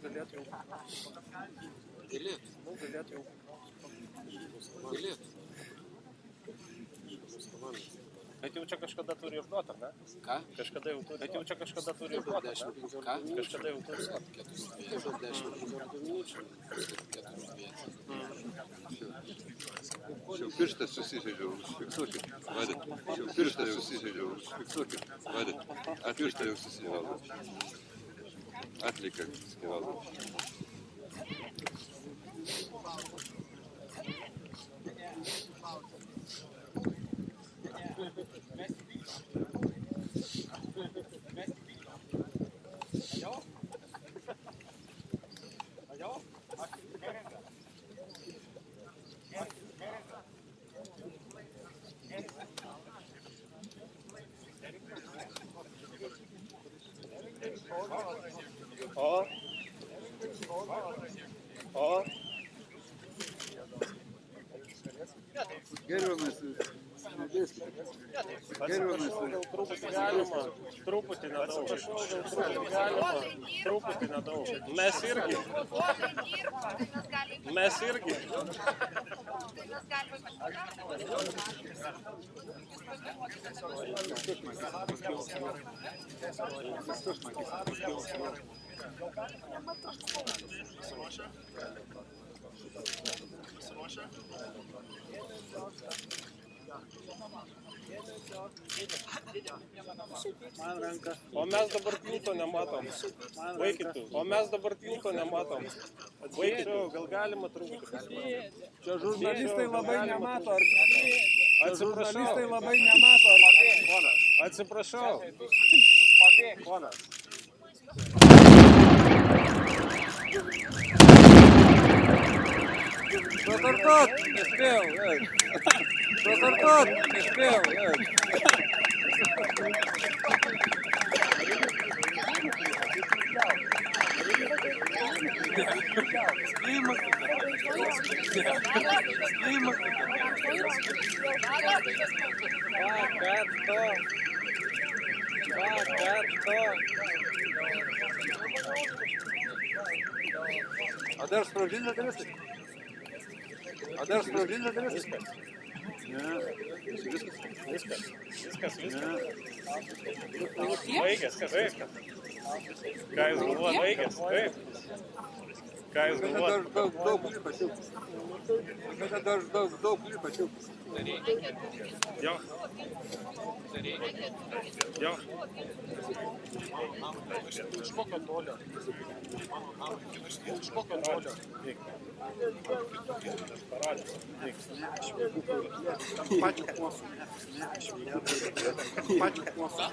Galėtų jau. Galėtų jau. Bet jau čia kažkada turi išduoti, ar ne? Ką? Kažkada jau turi. Bet jau čia kažkada turi išduoti, ar ne? Ką? Kažkada jau turi išduoti. 10 minučių. Šiau pirštas susižaidžiau, užfiksuokit. Vadė. Šiau pirštas susižaidžiau, užfiksuokit. Vadė. Pirštą jau susivaldo. Atlieka susivaldo. O. Gerbiamas, Truputį nedaug. Truputį nedaug. Mes irgi. O mes dabar tilto nematom. Vaikitų. O mes dabar tilto nematom. Vaikitų, gal galima truputį. Čia žurnalistai labai nemato. Atsiprašau. Atsiprašau. Ponas. Проторкот, не спел. Проторкот, не спел. А де справжній дивишся? А де справжній дивишся? Viskas. Baigės, kas viskas. Ką jūs galvojat, baigės? Taip. Ką jūs galvojat? Daug klipačių. Daug klipačių. Jo. Jo. Išmoko tolio. Parodė. Pačka. Pačka.